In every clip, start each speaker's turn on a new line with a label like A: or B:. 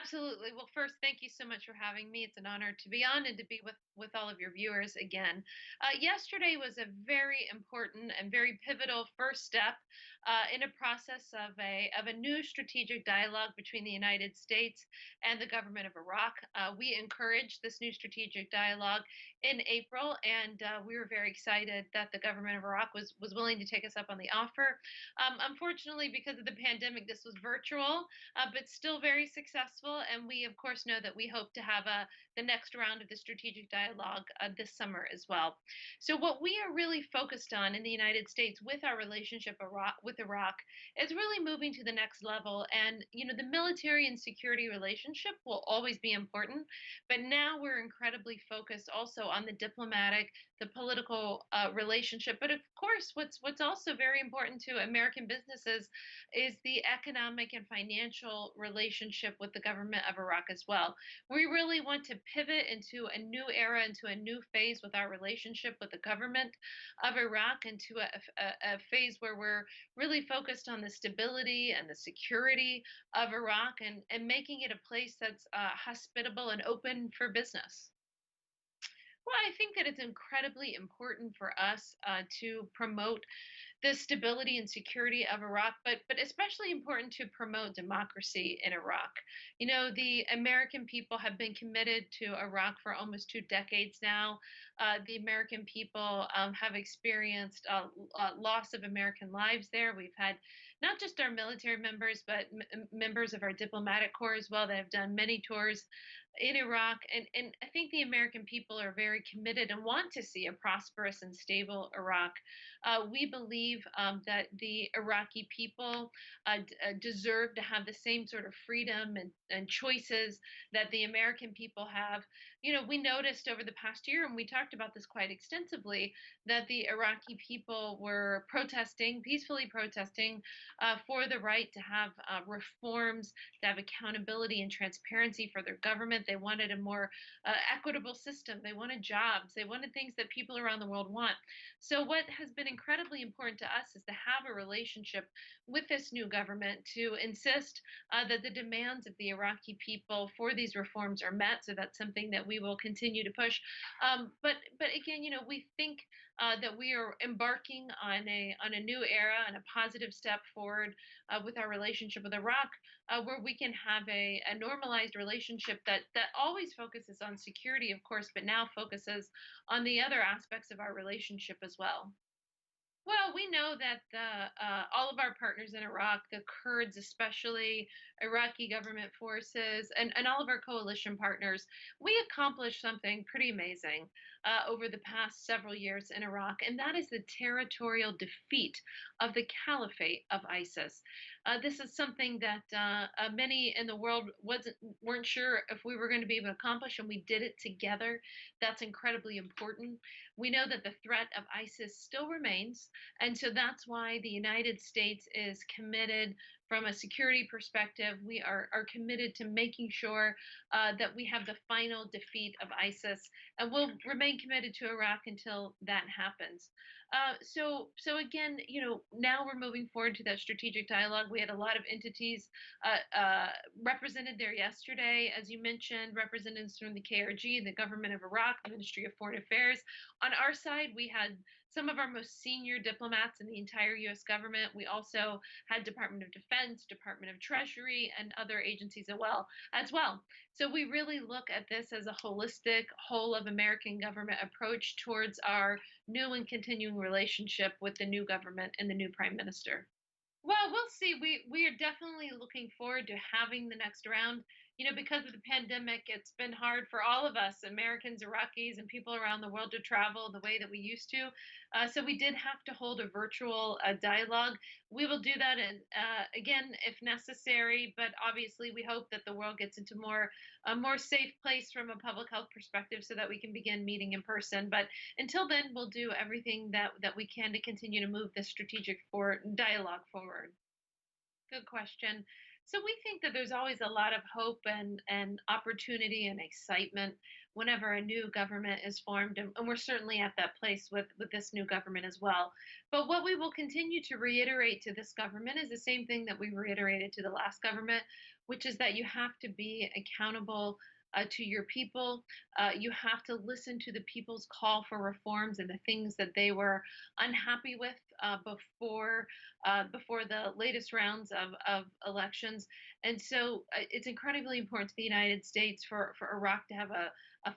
A: Absolutely. Well, first, thank you so much for having me. It's an honor to be on and to be with all of your viewers again. Yesterday was a very important and very pivotal first step in a process of a new strategic dialogue between the United States and the government of Iraq. We encouraged this new strategic dialogue in April, and we were very excited that the government of Iraq was willing to take us up on the offer. Unfortunately, because of the pandemic, this was virtual, but still very successful. And we, of course, know that we hope to have the next round of the strategic dialogue this summer as well. So, what we are really focused on in the United States with our relationship with Iraq is really moving to the next level. And, the military and security relationship will always be important, but now we're incredibly focused also on the diplomatic, the political relationship. But of course, what's also very important to American businesses is the economic and financial relationship with the government of Iraq as well. We really want to pivot into a new era, into a new phase with our relationship with the government of Iraq, into a phase where we're really focused on the stability and the security of Iraq, and making it a place that's hospitable and open for business. Well, I think that it's incredibly important for us to promote the stability and security of Iraq, but especially important to promote democracy in Iraq. The American people have been committed to Iraq for almost 2 decades now. The American people have experienced loss of American lives there. We've had not just our military members, but members of our diplomatic corps as well that have done many tours in Iraq. And I think the American people are very committed and want to see a prosperous and stable Iraq. We believe that the Iraqi people deserve to have the same sort of freedom and choices that the American people have. We noticed over the past year, and we talked about this quite extensively, that the Iraqi people were protesting, peacefully protesting, for the right to have reforms, to have accountability and transparency for their government. They wanted a more equitable system. They wanted jobs. They wanted things that people around the world want. So, what has been incredibly important to us is to have a relationship with this new government, to insist that the demands of the Iraqi people for these reforms are met. So that's something that we will continue to push. But again, we think that we are embarking on a new era and a positive step forward with our relationship with Iraq, where we can have a normalized relationship that always focuses on security, of course, but now focuses on the other aspects of our relationship as well. Well, we know that all of our partners in Iraq, the Kurds especially, Iraqi government forces, and all of our coalition partners, we accomplished something pretty amazing over the past several years in Iraq, and that is the territorial defeat of the caliphate of ISIS. This is something that many in the world weren't sure if we were going to be able to accomplish, and we did it together. That's incredibly important. We know that the threat of ISIS still remains. And so that's why the United States is committed from a security perspective. We are committed to making sure that we have the final defeat of ISIS, and we'll remain committed to Iraq until that happens. So again, now we're moving forward to that strategic dialogue. We had a lot of entities represented there yesterday, as you mentioned, representatives from the KRG, the government of Iraq, the Ministry of Foreign Affairs. On our side, we had some of our most senior diplomats in the entire U.S. government. We also had Department of Defense, Department of Treasury, and other agencies as well. So we really look at this as a holistic, whole of American government approach towards our new and continuing relationship with the new government and the new prime minister. Well, we'll see. We are definitely looking forward to having the next round. Because of the pandemic, it's been hard for all of us, Americans, Iraqis, and people around the world to travel the way that we used to. So we did have to hold a virtual dialogue. We will do that again if necessary, but obviously we hope that the world gets into a more safe place from a public health perspective so that we can begin meeting in person. But until then, we'll do everything that we can to continue to move this strategic dialogue forward. Good question. So we think that there's always a lot of hope and opportunity and excitement whenever a new government is formed, and we're certainly at that place with this new government as well. But what we will continue to reiterate to this government is the same thing that we reiterated to the last government, which is that you have to be accountable. To your people, you have to listen to the people's call for reforms and the things that they were unhappy with before the latest rounds of elections. And so it's incredibly important to the United States for Iraq to have a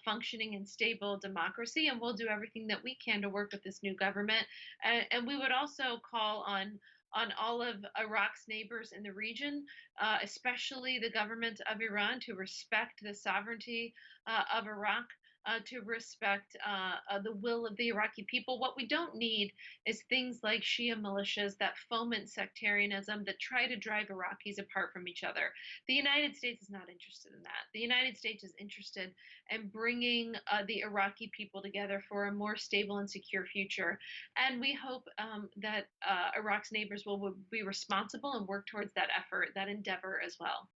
A: functioning and stable democracy. And we'll do everything that we can to work with this new government. And we would also call on all of Iraq's neighbors in the region, especially the government of Iran, to respect the sovereignty of Iraq, to respect the will of the Iraqi people. What we don't need is things like Shia militias that foment sectarianism, that try to drive Iraqis apart from each other. The United States is not interested in that. The United States is interested in bringing the Iraqi people together for a more stable and secure future. And we hope that Iraq's neighbors will be responsible and work towards that effort, that endeavor as well.